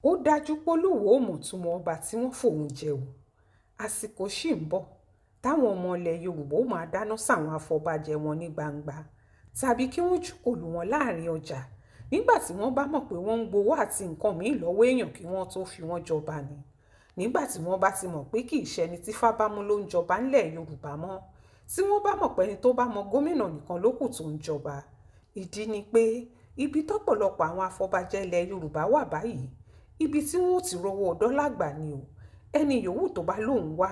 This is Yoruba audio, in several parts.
ó dájú pé Olúwoo ò mọ̀túnmọ̀ ọba tí wọ́n fòun jẹ o. Àsìkò ṣì ń bọ̀ táwọn ọmọ ilẹ̀ Yorùbá ó máa dáná sáwọn afọbajẹ wọn ní gbangba tàbí kí wọ́n jùkò lù wọ́n láàrin ọjà nígbà tí wọ́n bá mọ̀ pé wọ́n ń gbowó àti nǹkan míì lọ́wọ́ èèyàn kí wọ́n tó fi wọ́n jọba ni. Nígbà tí wọ́n bá ti mọ̀ pé kì í ṣẹni tí fábámú ló ń jọba ńlẹ̀ Yorùbá mọ́, tí wọ́n bá mọ̀ pé ẹni tó bá mọ gómìnà nìkan ló kù tó ń jọba. Ìdí ni pé ibi tọ́pọ̀lọpọ̀ àwọn afọbajẹ ilẹ̀ Yorùbá wà báyìí, ibi tí wọ́n ò ti rówó dọ́là gbà ni o. Ẹni yòówù tó bá lóun wá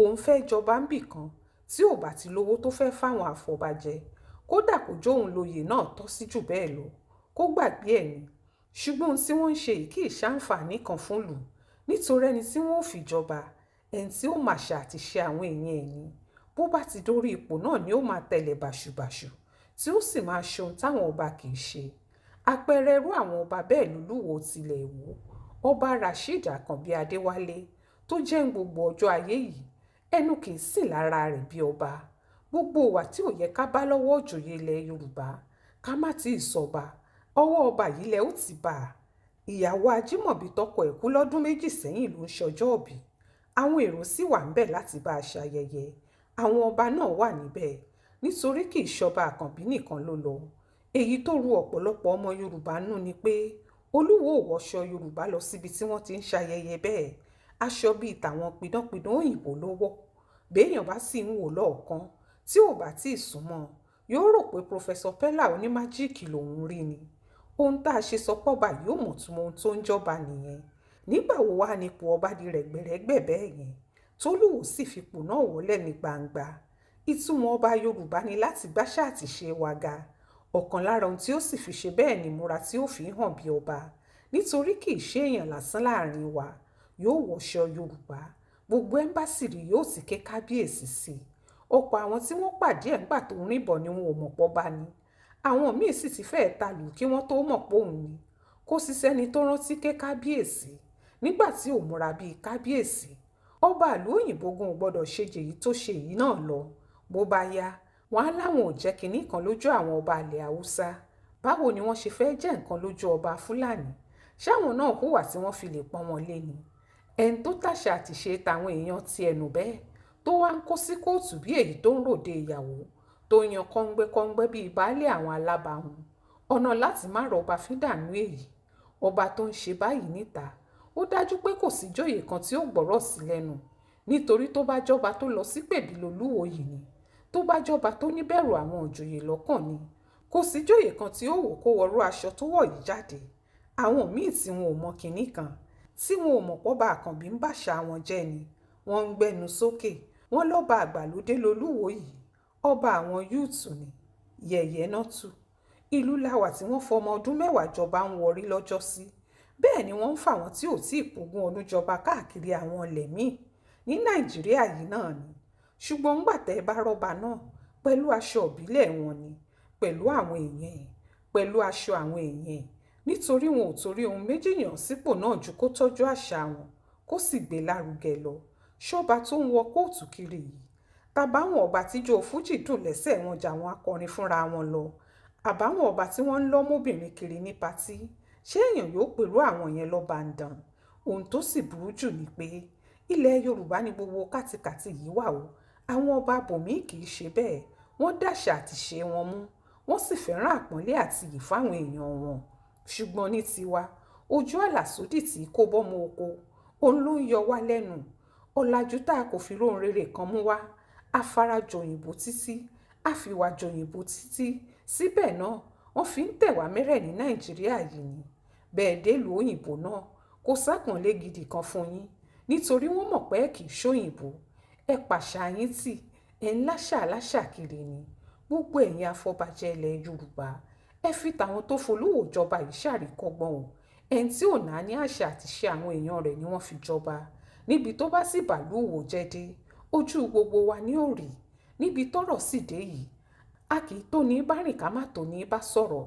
òun fẹ́ jọba ńbì kan tí ò bá ti lówó tó fẹ́ fáwọn afọbajẹ, kódà kó jóun lóyè náà tọ́ sí jù bẹ́ẹ̀ lọ, kó gbàgbé ẹ̀ ni. Ṣùgbọ́n ohun tí wọ́n ń ṣe yìí kì í ṣàǹfààní kan fún ìlú, nítorí ẹni tí wọ́n ò fi jọba, ẹni tí ó màṣà àti ṣe àwọn èèyàn ẹ̀ ni. Bó bá ti dórí ipò náà ni ó máa tẹ̀lé bàṣubàṣu tí ó sì máa ṣe ohun táwọn ọba kì í ṣe. Àpẹẹrẹ irú àwọn ọba bẹ́ẹ̀ l'Olúwoo tilẹ̀ Ìwó. Ọba Rasheed Àkànbí Adéwálé tó jẹ́ ń gbogbo ọjọ́ ayé yìí, ẹnu kì í sìn lára rẹ̀ bí ọba. Gbogbo ìwà tí ò yẹ ká bá lọ́wọ́ òjòyè ilẹ̀ Yorùbá, ká má tí ì sọba, ọwọ́ ọba yìí lẹ ó ti bá a. Ìyàwó Ajímọ̀bí tọkọ ẹ̀ kú lọ́dún méjì sẹ́yìn ló ń ṣọjọ́ òbí. Àwọn èrò sì wà ńbẹ̀ láti bá a ṣayẹyẹ. Àwọn ọba náà wà níbẹ̀ nítorí kì í ṣọba Àkànbí nìkan ló lọ. Èyí tó ru ọ̀pọ̀lọpọ̀ ọmọ Yorùbá nú ni pé Olúwoo ò wọṣọ Yorùbá lọ síbi tí wọ́n ti ń ṣayẹyẹ bẹ́ẹ̀. Aṣọ bíi tàwọn pidánpidán òyìnbó ló wọ̀. Béèyàn bá sì ń wò lọ́ọ̀kan tí ò bá tí ì súnmọ́, yóò rò pé Professor Pella onímájíìkì lòún rí ni. Ohun tá a ṣe sọ pọ́ba yóò mọ̀ túmọ̀ ohun tó ń jọba nìyẹn. Nígbà wo wá nípò ọba di rẹ̀gbẹ̀rẹ̀gbẹ̀ bẹ́ẹ̀ yẹn t'Olúwoo sì fipò náà wọlé ní gbangba? Ìtumọ̀ ọba Yorùbá ni láti gbáṣà àti ṣe wa ga. Ọ̀kan lára ohun tí ó sì fi ṣe bẹ́ẹ̀ ni ìmúra tí ó fi hàn bí ọba, nítorí kì í ṣe èèyàn lásán láàrin wa. Yóò wọṣọ Yorùbá, gbogbo ẹ́mbásì rí yóò sì ké kábíyèsí sí i. Ọ̀pọ̀ àwọn tí wọ́n pàdé ẹ̀ ńgbà tó ń rìn bọ̀ ni wọn ò mọ̀ pọ́ba ni. Àwọn míì sì ti fẹ́ẹ̀ ta lù kí wọ́n tó mọ̀ pé òun ni. Kò sì sẹ́ni tó rántí ké kábíyèsí nígbà tí ò múra bíi kábíyèsí. Ọba ìlú òyìnbó gan ò gbọdọ̀ ṣe jèyí tó ṣe yìí náà lọ. Bó bá yá, wọn á láwọn ò jẹ́ kinní kan lójú àwọn ọba ilẹ̀ Haúsá. Báwo ni wọ́n ṣe fẹ́ jẹ́ nǹkan lójú ọba Fúlàní? Ṣáwọn náà hùwà tí wọ́n fi lè pọ́n wọn lé ni? Ẹni tó tàṣà àti ṣe tàwọn èèyàn ti ẹnu bẹ́ẹ̀ tó wá ń kó sí kóòtù bí èyí tó ń ròde ìyàwó, tó yan kọ́ngbẹ́kọ́ngbẹ́ bíi baálé àwọn alábàáhùn. Ọ̀nà láti má rọba fídàánú èyí. Ọba tó ń ṣe báyìí níta, ó dájú pé kò sí jóyè kan tí ó gbọ́rọ̀ sí lẹ́nu, nítorí tó bá jọba tó lọ sí pèbí l'Olúwoo yìí ni. Tó bá jọba tó níbẹ̀rù àwọn òjòyè lọ́kàn ni. Kò sí jóyè kan tí ó wò kó wọrú aṣọ tó wọ̀ yìí jáde. Àwọn míì tí wọn ò mọ kinní kan, tí wọn ò mọ̀ pọ́ba Àkànbí ń bàṣà wọn jẹ́ ni, wọ́n ń gbẹnu sókè. Wọ́n lọ́ba àgbàlódé l'Olúwoo yìí, ọba àwọn yúùtù ni. Yẹ̀yẹ́ náà tú. Ìlú láwà tí wọ́n fọmọ ọdún mẹ́wàá jọba ń wọrí lọ́jọ́sí. Bẹ́ẹ̀ ni wọ́n ń fà wọ́n tí ò tí ì pógún ọdún jọba káàkiri àwọn ilẹ̀ míì ní Nàìjíríà yìí náà ni. Ṣùgbọ́n ńgbà tẹ́ ẹ bá rọ́ba náà pẹ̀lú aṣọ ìbílẹ̀ wọn ni, pẹ̀lú àwọn èèyàn ẹ̀, pẹ̀lú aṣọ àwọn èèyàn ẹ̀, nítorí wọn ò torí ohun méjì yàn sípò náà ju kó tọ́jú àṣà wọn kó sì gbé lárugẹ lọ. Ṣọ́ba tó ń wọ kóòtù kiri yìí, tàbáwọn ọba tíjó fújì dùn lẹ́sẹ̀ wọn jà wọn akọrin fúnra wọn lọ, àbáwọn ọba tí wọ́n ń lọ́mọbìnrin kiri ní patí, ṣé èèyàn yóò pèrú àwọn yẹn lọ́ba ń dàn? Ohun tó sì burú jù ni pé ilẹ̀ Yorùbá ni gbogbo kátikàti yìí wà o. Àwọn ọba bòmíì kì í ṣe bẹ́ẹ̀. Wọ́n dàṣà àti ṣe wọn mú, wọ́n sì fẹ́ràn àpọ́nlé àti iyì fáwọn èèyàn wọn. Ṣùgbọ́n ní tiwa, ojú àlàsódì tí kò bọ́mọ oko, òun ló ń yọ wá lẹ́nu. Ọ̀làjú tá a kò fi róhun rere kan mú wá, afarajọ òyìnbó títí, àfiwàjọ òyìnbó títí, síbẹ̀ náà wọ́n fi ń tẹ̀ wá mẹ́rẹ̀ ní Nàìjíríà yìí ni. Bẹ́ẹ̀ délùú òyìnbó náà kò sápọ̀nlé gidi kan fún yín, nítorí wọ́n mọ̀ pé kì í ṣòyìnbó. Ẹ pàṣà yín tì, ẹ ń láṣà kiri ni. Gbogbo ẹ̀yin afọbajẹ ilẹ̀ Yorùbá, ẹ fi tàwọn tó f'Olúwoo jọba yìí ṣàríkọ́gbọ́n o. Ẹni tí ò náání àṣà àti ṣe àwọn èèyàn rẹ̀ ni wọ́n fi jọba. Níbi tó bá sì bàlúwò jẹ́ dé, ojú gbogbo wa ní òrì. Níbi tọ́rọ̀ sì dé yìí, a kì í tó ní bá rìn ká má tó ní bá sọ̀rọ̀.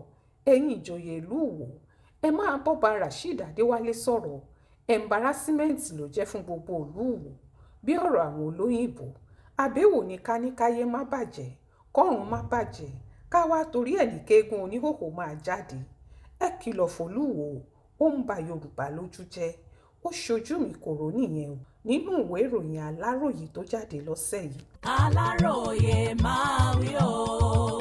Ẹ̀yin ìjòyè ìlú Ìwó, ẹ máa bọ́ba Rasheed Adéwálé sọ̀rọ̀. Ẹ̀mbárásímẹ́ǹtì ló jẹ́ fún gbogbo ìlú Ìwó. Bí ọ̀rọ̀ àwọn olóyìnbó, àbẹ̀wò ni ká ní káyé má bàjẹ́, kọ́run má bàjẹ́, ká wá torí ẹ̀ ní kéegun oníhòhò máa jáde. Ẹ kìlọ̀ f'Olúwoo, ó ń ba Yorùbá lójú jẹ́. Ó ṣojú mi kòró nìyẹn o nínú ìwé ìròyìn Aláròyé tó jáde lọ́sẹ̀ yìí. Aláròyé máa wí o.